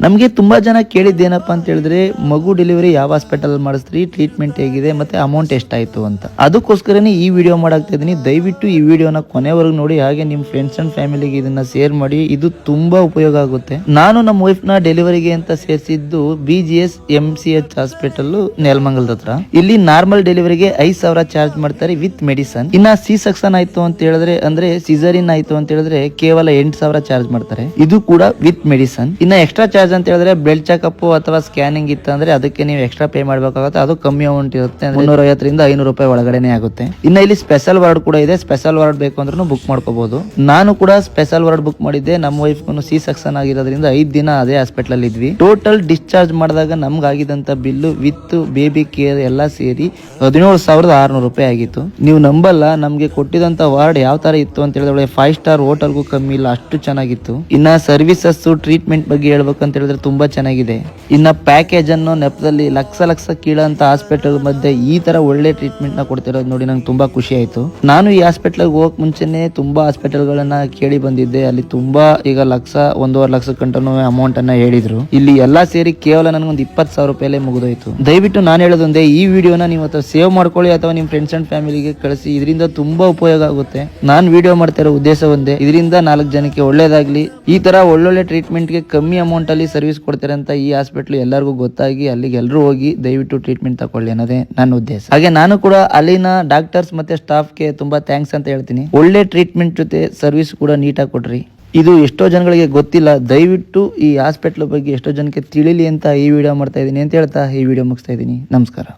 ನಮಗೆ ತುಂಬಾ ಜನ ಕೇಳಿದ್ದೇನಪ್ಪ ಅಂತ ಹೇಳಿದ್ರೆ ಮಗು ಡೆಲಿವರಿ ಯಾವ ಹಾಸ್ಪಿಟಲ್ ಮಾಡಿಸ್ತೀರಿ, ಟ್ರೀಟ್ಮೆಂಟ್ ಹೇಗಿದೆ ಮತ್ತೆ ಅಮೌಂಟ್ ಎಷ್ಟಾಯ್ತು ಅಂತ. ಅದಕ್ಕೋಸ್ಕರನೇ ಈ ವಿಡಿಯೋ ಮಾಡಾಕ್ತಾ ಇದೀನಿ. ದಯವಿಟ್ಟು ಈ ವಿಡಿಯೋನ ಕೊನೆವರೆಗೂ ನೋಡಿ, ಹಾಗೆ ನಿಮ್ಮ ಫ್ರೆಂಡ್ಸ್ ಅಂಡ್ ಫ್ಯಾಮಿಲಿಗೆ ಇದನ್ನ ಶೇರ್ ಮಾಡಿ. ಇದು ತುಂಬಾ ಉಪಯೋಗ ಆಗುತ್ತೆ. ನಾನು ನಮ್ಮ ವೈಫ್ ನ ಡೆಲಿವರಿಗೆ ಅಂತ ಸೇರಿಸಿದ್ದು BGS MCH ಹಾಸ್ಪಿಟಲ್ ನೆಲಮಂಗಲದ ಹತ್ರ. ಇಲ್ಲಿ ನಾರ್ಮಲ್ ಡೆಲಿವರಿಗೆ 5,000 ಚಾರ್ಜ್ ಮಾಡ್ತಾರೆ ವಿತ್ ಮೆಡಿಸನ್. ಇನ್ನ ಸಿ ಸೆಕ್ಷನ್ ಆಯ್ತು ಅಂತ ಹೇಳಿದ್ರೆ, ಅಂದ್ರೆ ಸಿಸರಿನ್ ಆಯ್ತು ಅಂತ ಹೇಳಿದ್ರೆ ಕೇವಲ 8,000 ಚಾರ್ಜ್ ಮಾಡ್ತಾರೆ. ಇದು ಕೂಡ ವಿತ್ ಮೆಡಿಸನ್. ಇನ್ನ ಎಕ್ಸ್ಟ್ರಾ ಚಾರ್ಜ್ ಅಂತ ಹೇಳಿದ್ರೆ ಬ್ಲಡ್ ಚೆಕಪ್ ಅಥವಾ ಸ್ಕ್ಯಾನಿಂಗ್ ಇತ್ತು ಅಂದ್ರೆ ಅದಕ್ಕೆ ನೀವು ಎಕ್ಸ್ಟ್ರಾ ಪೇ ಮಾಡಬೇಕಾಗುತ್ತೆ. ಅದು ಕಮ್ಮಿ ಅಮೌಂಟ್ ಇರುತ್ತೆ, 350 500 ರೂಪಾಯಿ ಒಳಗಡೆನೆ ಆಗುತ್ತೆ. ಇನ್ನ ಇಲ್ಲಿ ಸ್ಪೆಷಲ್ ವಾರ್ಡ್ ಕೂಡ ಇದೆ. ಸ್ಪೆಷಲ್ ವಾರ್ಡ್ ಬೇಕು ಅಂದ್ರೂ ಬುಕ್ ಮಾಡ್ಕೋಬಹುದು. ನಾನು ಕೂಡ ಸ್ಪೆಷಲ್ ವಾರ್ಡ್ ಬುಕ್ ಮಾಡಿದ್ದೆ. ನಮ್ಮ ವೈಫ್ ಸಿ ಸೆಕ್ಷನ್ ಆಗಿರೋದ್ರಿಂದ 5 ದಿನ ಅದೇ ಹಾಸ್ಪಿಟಲ್ ಅಲ್ಲಿ ಇದ್ವಿ. ಟೋಟಲ್ ಡಿಸ್ಚಾರ್ಜ್ ಮಾಡಿದಾಗ ನಮ್ಗೆ ಆಗಿದಂತ ಬಿಲ್ ವಿತ್ ಬೇಬಿ ಕೇರ್ ಎಲ್ಲ ಸೇರಿ 17,600 ರೂಪಾಯಿ ಆಗಿತ್ತು. ನೀವು ನಂಬಲ್ಲ, ನಮ್ಗೆ ಕೊಟ್ಟಿದಂತ ವಾರ್ಡ್ ಯಾವ ತರ ಇತ್ತು ಅಂತ ಹೇಳಿದ್ರೆ 5 ಸ್ಟಾರ್ ಹೋಟೆಲ್ಗೂ ಕಮ್ಮಿ ಇಲ್ಲ, ಅಷ್ಟು ಚೆನ್ನಾಗಿತ್ತು. ಇನ್ನ ಸರ್ವಿಸಸ್ ಟ್ರೀಟ್ಮೆಂಟ್ ಬಗ್ಗೆ ಹೇಳ್ಬೇಕಂತ ಹೇಳಿದ್ರೆ ತುಂಬಾ ಚೆನ್ನಾಗಿದೆ. ಇನ್ನ ಪ್ಯಾಕೇಜ್ ಅನ್ನು ನೆಪದಲ್ಲಿ ಲಕ್ಷ ಕೀಳಂತ ಹಾಸ್ಪಿಟಲ್ ಮಧ್ಯೆ ಈ ತರ ಒಳ್ಳೆ ಟ್ರೀಟ್ಮೆಂಟ್ ನ ಕೊಡ್ತಿರೋದು ನೋಡಿ ನಂಗೆ ತುಂಬಾ ಖುಷಿ ಆಯ್ತು. ನಾನು ಈ ಹಾಸ್ಪಿಟಲ್ ಹೋಗಕ್ ಮುಂಚೆನೆ ತುಂಬಾ ಹಾಸ್ಪಿಟಲ್ ಗಳನ್ನ ಕೇಳಿ ಬಂದಿದ್ದೆ. ಅಲ್ಲಿ ತುಂಬಾ ಈಗ 1.5 ಲಕ್ಷ ಗಂಟನೂ ಅಮೌಂಟ್ ಅನ್ನ ಹೇಳಿದ್ರು. ಇಲ್ಲಿ ಎಲ್ಲಾ ಸೇರಿ ಕೇವಲ ನನಗೊಂದು 20,000 ರೂಪಾಯಿ ಮುಗಿದೋಯ್ತು. ದಯವಿಟ್ಟು ನಾನು ಹೇಳೋದೊಂದೇ, ಈ ವಿಡಿಯೋನ ನೀವು ಸೇವ್ ಮಾಡ್ಕೊಳ್ಳಿ ಅಥವಾ ನಿಮ್ ಫ್ರೆಂಡ್ಸ್ ಅಂಡ್ ಫ್ಯಾಮಿಲಿಗೆ ಕಳಿಸಿ. ಇದರಿಂದ ತುಂಬಾ ಉಪಯೋಗ ಆಗುತ್ತೆ. ನಾನು ವಿಡಿಯೋ ಮಾಡ್ತಾ ಇರೋ ಉದ್ದೇಶ ಒಂದೇ, ಇದರಿಂದ 4 ಜನಕ್ಕೆ ಒಳ್ಳೇದಾಗ್ಲಿ. ಈ ತರ ಒಳ್ಳೊಳ್ಳೆ ಟ್ರೀಟ್ಮೆಂಟ್ ಗೆ ಕಮ್ಮಿ ಅಮೌಂಟ್ ಅಲ್ಲಿ ಸರ್ವಿಸ್ ಕೊಡ್ತಾರೆ ಅಂತ ಈ ಹಾಸ್ಪಿಟಲ್ ಎಲ್ಲರಿಗೂ ಗೊತ್ತಾಗಿ ಅಲ್ಲಿಗೆ ಎಲ್ಲರೂ ಹೋಗಿ ದಯವಿಟ್ಟು ಟ್ರೀಟ್ಮೆಂಟ್ ತಕೊಳ್ಳಿ ಅನ್ನೋದೇ ನನ್ನ ಉದ್ದೇಶ. ಹಾಗೆ ನಾನು ಕೂಡ ಅಲ್ಲಿನ ಡಾಕ್ಟರ್ಸ್ ಮತ್ತೆ ಸ್ಟಾಫ್ ಗೆ ತುಂಬಾ ಥ್ಯಾಂಕ್ಸ್ ಅಂತ ಹೇಳ್ತೀನಿ. ಒಳ್ಳೆ ಟ್ರೀಟ್ಮೆಂಟ್ ಜೊತೆ ಸರ್ವಿಸ್ ಕೂಡ ನೀಟಾಗಿ ಕೊಡ್ರಿ. ಇದು ಎಷ್ಟೋ ಜನಗಳಿಗೆ ಗೊತ್ತಿಲ್ಲ. ದಯವಿಟ್ಟು ಈ ಹಾಸ್ಪಿಟಲ್ ಬಗ್ಗೆ ಎಷ್ಟೋ ಜನಕ್ಕೆ ತಿಳಿಲಿ ಅಂತ ಈ ವಿಡಿಯೋ ಮಾಡ್ತಾ ಇದ್ದೀನಿ ಅಂತ ಹೇಳ್ತಾ ಈ ವಿಡಿಯೋ ಮುಗಿಸ್ತಾ ಇದ್ದೀನಿ. ನಮಸ್ಕಾರ.